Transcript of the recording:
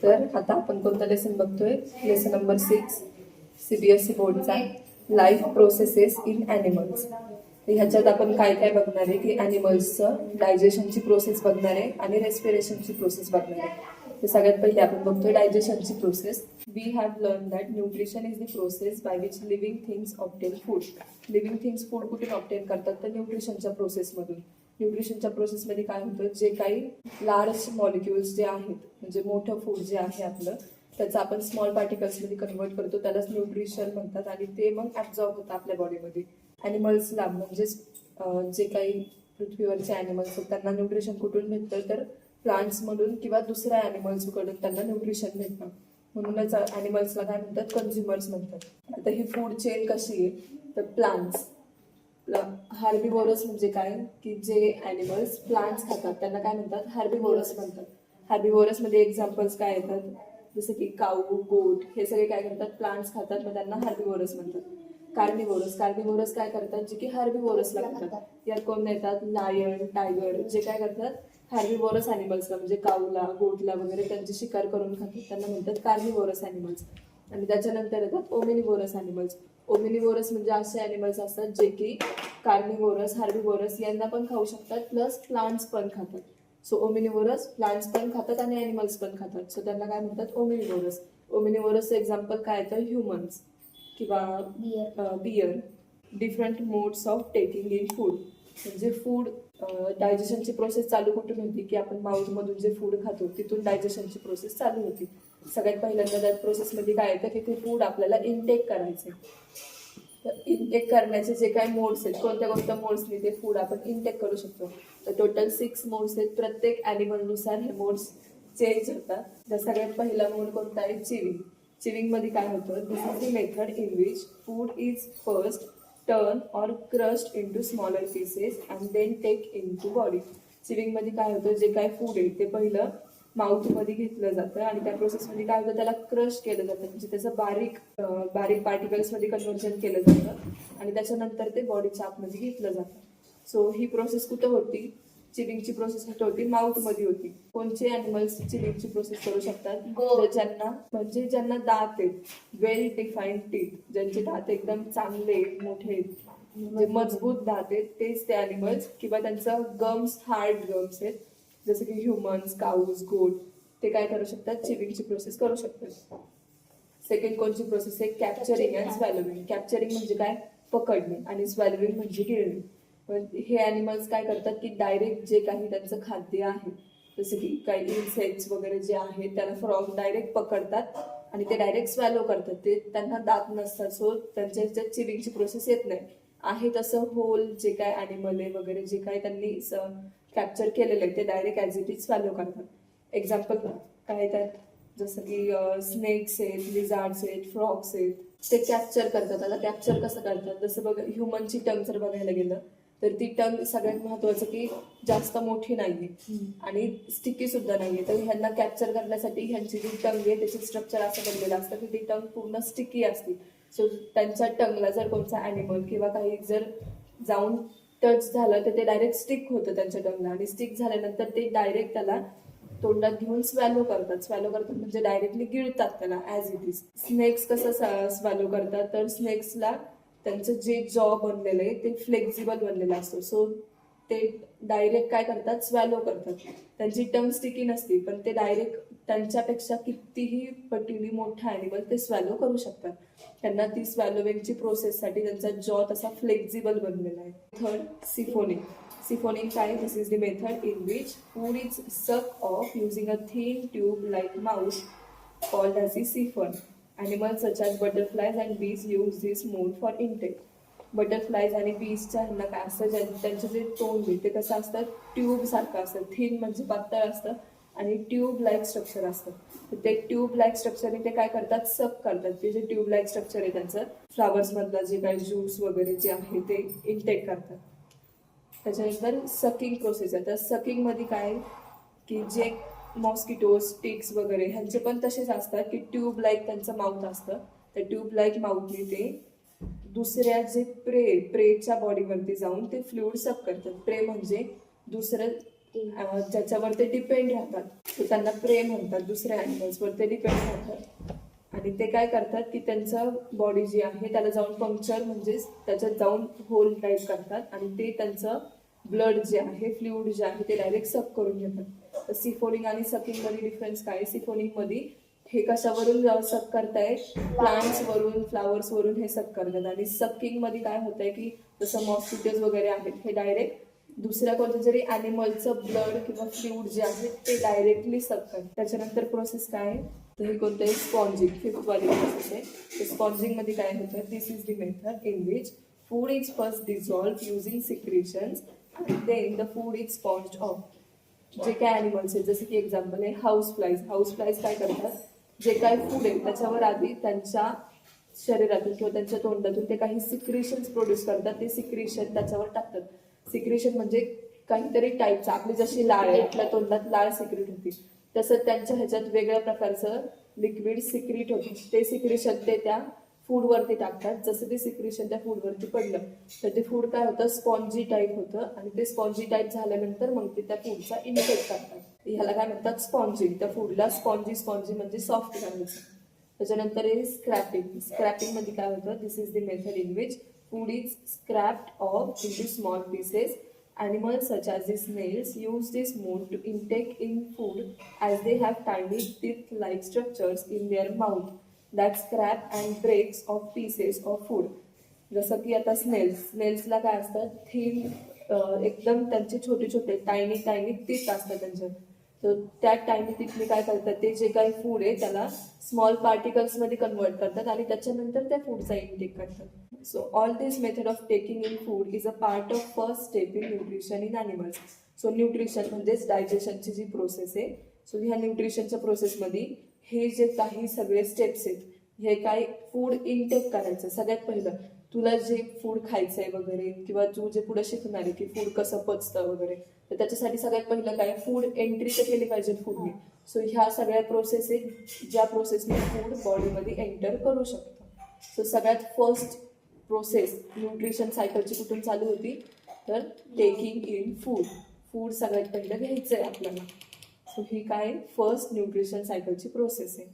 तर आता आपण कोणता लेसन बघतोय? Lesson number 6 CBSE बोर्डचा life processes in animals. ह्याच्यात आपण काय काय बघणार आहे की ॲनिमल्सचं डायजेशनची प्रोसेस बघणार आहे आणि रेस्पिरेशनची प्रोसेस बघणार आहे. तर सगळ्यात पहिले आपण बघतोय डायजेशनची process. We have learn that nutrition is the process by which living things obtain food. Living things food कुठून ऑब्टेन करतात? तर न्यूट्रिशनच्या प्रोसेसमधून. न्यूट्रिशनच्या प्रोसेसमध्ये काय होतं? जे काही लार्ज मॉलिक्युल्स जे आहेत, म्हणजे मोठं फूड जे आहे आपलं, त्याचं आपण स्मॉल पार्टिकल्समध्ये कन्वर्ट करतो, त्यालाच न्यूट्रिशन म्हणतात आणि ते मग ॲब्झॉर्ब होतं आपल्या बॉडीमध्ये. ॲनिमल्सला म्हणजेच जे काही पृथ्वीवरचे ॲनिमल्स आहेत त्यांना न्यूट्रिशन कुठून भेटतं? तर प्लांट्समधून किंवा दुसऱ्या ॲनिमल्सकडून त्यांना न्यूट्रिशन भेटतं. म्हणूनच ॲनिमल्सला काय म्हणतात? कन्झ्युमर्स म्हणतात. आता ही फूड चेन कशी आहे? तर प्लांट्स, हार्बिवोरस म्हणजे काय की जे ॲनिमल्स प्लांट्स खातात त्यांना काय म्हणतात? हार्बिवोरस म्हणतात. हार्बिवोरस मध्ये एक्झाम्पल्स काय येतात? जसं की काऊ, गोट, हे सगळे काय करतात? प्लांट्स खातात, मग त्यांना हार्बिवोरस म्हणतात. कार्निवोरस, कार्निवोरस काय करतात? जे की हार्बिवोरसला खातात. यात कोण येतात? लायन, टायगर, जे काय करतात? हार्बिवोरस ॲनिमल्सला म्हणजे काऊला, गोटला वगैरे त्यांची शिकार करून खातात, त्यांना म्हणतात कार्निवोरस ॲनिमल्स. आणि त्याच्यानंतर येतात ओमिनिवोरस ॲनिमल्स. ओमिनिवोरस म्हणजे असे ॲनिमल्स असतात जे की कार्निवोरस, हार्बिवोरस यांना पण खाऊ शकतात, प्लस प्लांट्स पण खातात. सो ओमिनिवोरस प्लांट्स पण खातात आणि ॲनिमल्स पण खातात, सो त्यांना काय म्हणतात? ओमिनिवोरस. ओमिनिवोरसचं एक्झाम्पल काय येतं? ह्युमन्स किंवा bear. Different modes of taking in food, म्हणजे फूड डायजेशनची प्रोसेस चालू कुठून होती? की आपण माउथमधून जे फूड खातो तिथून डायजेशनची प्रोसेस चालू होती. सगळ्यात पहिल्यांदा त्या प्रोसेसमध्ये काय येतं की ते फूड आपल्याला इनटेक करायचे. तर इनटेक करण्याचे जे काही मोड्स आहेत, कोणत्या कोणत्या मोड्सने ते फूड आपण इनटेक करू शकतो? तर टोटल 6 मोड्स आहेत. प्रत्येक ॲनिमलनुसार हे मोड्स चेंज होतात. तर सगळ्यात पहिला मोड कोणता आहे? चिविंग. चिविंग मध्ये काय होतं? This is the method in which food is first turn और crushed into smaller pieces and then take into body. Chewing मध्ये काय होतं? जे काय फूड आहे ते पहिलं माउथमध्ये घेतलं जातं आणि त्या प्रोसेसमध्ये काय होतं? त्याला क्रश केलं जातं, म्हणजे त्याचं बारीक पार्टिकल्समध्ये कन्व्हर्जन केलं जातं आणि त्याच्यानंतर ते बॉडीच्या आतमध्ये घेतलं जातं. सो ही प्रोसेस कुठं होती? चिविंगची प्रोसेस कुठं होती? माउथमध्ये होती. कोणते ॲनिमल्स चिविंगची प्रोसेस करू शकतात? ज्यांना दात आहेत, वेल डिफाईन्ड टीथ, ज्यांचे दात एकदम चांगले मोठे आहेत, म्हणजे मजबूत दात आहेत, तेच ते ॲनिमल्स, किंवा त्यांचं गम्स हार्ड गम्स आहेत, जसं की ह्युमन्स, काऊज, गोट, ते काय करू शकतात? चिविंगची प्रोसेस करू शकतात. सेकंड कोणची प्रोसेस आहे? Capturing and स्वॅलोविंग. कॅप्चरिंग म्हणजे काय? पकडणे, आणि स्वॅलोविंग म्हणजे गिळणे. पण हे ॲनिमल्स काय करतात की डायरेक्ट जे काही त्यांचं खाद्य आहे, जसं की काही इन्सेक्ट्स वगैरे जे आहेत त्याला फ्रॉग डायरेक्ट पकडतात आणि ते डायरेक्ट स्वॅलो करतात. ते त्यांना दात नसतात, सो त्यांच्या ह्याच्यात चिविंगची प्रोसेस येत नाही. आहे तसं होल जे काय ॲनिमल आहे वगैरे जे काही त्यांनी कॅप्चर केलेलं आहे ते direct as it is swallow करतात. एक्झाम्पल काय त्यात? जसं की स्नेक्स आहेत, लिझार्ड्स आहेत, फ्रॉग्स आहेत, ते कॅप्चर करतात. आता कॅप्चर कसं करतात? जसं बघा, ह्युमनची टंग जर बघायला गेलं तर ती टंग सगळ्यात महत्वाचं की जास्त मोठी नाहीये आणि स्टिकी सुद्धा नाहीये. तर ह्यांना कॅप्चर करण्यासाठी ह्यांची जी टंग आहे त्याचे स्ट्रक्चर असं बनलेलं असतं की ती टंग पूर्ण स्टिकी असते. सो त्यांच्या टंगला जर कोणता ॲनिमल किंवा काही जर जाऊन टच झालं तर ते डायरेक्ट स्टिक होतं त्यांच्या टंगला, आणि स्टिक झाल्यानंतर ते डायरेक्ट त्याला तोंडात घेऊन स्वॅलो करतात म्हणजे डायरेक्टली गिळतात त्याला ॲज इट इज. स्नेक्स कसं स्वॅलो करतात? तर स्नेक्सला त्यांचं जे जॉ बनलेलं आहे ते फ्लेक्झिबल बनलेलं असतं, सो ते डायरेक्ट काय करतात? स्वॅलो करतात. त्यांची टंग स्टिकी नसते, पण ते डायरेक्ट त्यांच्यापेक्षा कितीही पटीने मोठा ॲनिमल ते स्वॅलो करू शकतात. त्यांना ती स्वॅलोविंगची प्रोसेससाठी त्यांचा जॉ तसा फ्लेक्झिबल बनलेला आहे. Third, siphoning. Siphoning time, this is the method in which food is sucked off using a thin tube-like mouth called as the siphon. Animals such as butterflies and bees use this mode for intake. Butterflies आणि बीजच्या ह्यांना काय असतं? त्यांचं जे तोंड आहे ते कसं असतं? ट्यूब सारखं असतं. थिन म्हणजे पातळ असतं आणि ट्यूब लाईक स्ट्रक्चर असतं. तर ते ट्यूब लाईक स्ट्रक्चरने ते काय करतात? सक करतात. ते जे ट्यूब लाईक स्ट्रक्चर आहे त्यांचं फ्लावर्स मधला जे काही ज्यूस वगैरे जे आहे ते इनटेक करतात. त्याच्यानंतर सकिंग प्रोसेस आहे. तर सकिंग मध्ये काय की जे मॉस्किटोज, टिक्स वगैरे ह्यांचे पण तसेच असतात की ट्यूब लाईक त्यांचं माउथ असतं. त्या ट्यूब लाईक माउथने ते दुसऱ्या जे प्रेच्या बॉडीवरती जाऊन ते फ्लुइड सक करतात. प्रे म्हणजे दुसरं ज्याच्यावर ते डिपेंड राहतात, तर त्यांना प्रे म्हणतात. दुसऱ्या ॲनिमल्सवर ते डिपेंड राहतात आणि ते काय करतात की त्यांचं बॉडी जी आहे त्याला जाऊन पंक्चर म्हणजेच त्याच्यात जाऊन होल टाईप करतात आणि ते त्यांचं ब्लड जे आहे, फ्लुइड जे आहे ते डायरेक्ट सक करून घेतात. तर सिफोनिंग आणि सकिंग मध्ये डिफरन्स काय? सिफोनिंग मध्ये हे कशावरून सक करतायत? प्लांट्स वरून, फ्लावर्स वरून हे सक करतात. आणि सकिंग मध्ये काय होतंय की जसं मॉस्किटोज वगैरे आहेत हे डायरेक्ट दुसऱ्या कोणत्या जरी ॲनिमलचं ब्लड किंवा फ्लुइड जे आहे ते डायरेक्टली सक करतात. त्याच्यानंतर प्रोसेस काय आहे? तर हे कोणतं आहे? स्पॉन्जिंग, फिफ्थ वाली प्रोसेस आहे. तर स्पॉन्जिंग मध्ये काय होतं? This is the method in which food is first dissolved using secretions and then the food is sponged off. जे काय ॲनिमल्स आहेत, जसं की एक्झाम्पल आहे हाऊस फ्लाईज काय करतात? जे काय फूड आहे त्याच्यावर आधी त्यांच्या शरीरातून किंवा त्यांच्या तोंडातून ते काही सिक्रेशन्स प्रोड्यूस करतात. ते सिक्रेशन त्याच्यावर टाकतात. सिक्रेशन म्हणजे काहीतरी टाईपचं, आपली जशी लाळ आहे, आपल्या तोंडात लाळ सिक्रेट होती, तसं त्यांच्या ह्याच्यात वेगळ्या प्रकारचं लिक्विड सिक्रेट होतं. ते सिक्रेशन ते त्या फूडवरती टाकतात. जसं ते सिक्रेशन त्या फूडवरती पडलं तर ते फूड काय होतं? स्पॉन्जी टाईप होतं आणि ते स्पॉन्जी टाईप झाल्यानंतर मग ते त्या फूडचा इनटेक करतात. ह्याला काय म्हणतात? स्पॉन्जिंग. त्या फूडला स्पॉन्जी म्हणजे सॉफ्ट करायचं. त्याच्यानंतर आहे स्क्रॅपिंग मध्ये काय होतं? This is the method in which food is scraped off into small pieces. Animals such as the snails use this mode to intake in food as they have tiny teeth-like structures in their mouth that scrap and breaks off pieces of food. जसं की आता स्नेल्सला काय असतं? Thin एकदम त्यांचे छोटे छोटे tiny teeth असतात त्यांच्या. तर त्या टायनी टीथने काय करतात? ते जे काही फूड आहे त्याला स्मॉल पार्टिकल्स मध्ये कन्वर्ट करतात आणि त्याच्यानंतर त्या फूडचा इनटेक करतात. So all this method of taking in food is a part of first step in nutrition in animals. So nutrition म्हणजेच डायजेशनची जी प्रोसेस आहे, सो ह्या न्यूट्रिशनच्या प्रोसेसमध्ये हे जे काही सगळे स्टेप्स आहेत, हे काय फूड इनटेक करायचं. सगळ्यात पहिलं तुला जे फूड खायचंय वगैरे किंवा तू जे पुढे शिकणार आहे की फूड कसं पचतं वगैरे, तर त्याच्यासाठी सगळ्यात पहिलं काय? फूड एंट्री तर केली पाहिजे फूडने. सो ह्या सगळ्या प्रोसेस आहेत ज्या प्रोसेसने फूड बॉडीमध्ये एंटर करू शकतं. सो सगळ्यात फर्स्ट प्रोसेस न्यूट्रिशन सायकलची कुठून चालू होती? तर टेकिंग इन फूड सगळ्यात पहिलं घ्यायचं आहे आपल्याला. सो ही काय फर्स्ट न्यूट्रिशन सायकलची प्रोसेस आहे.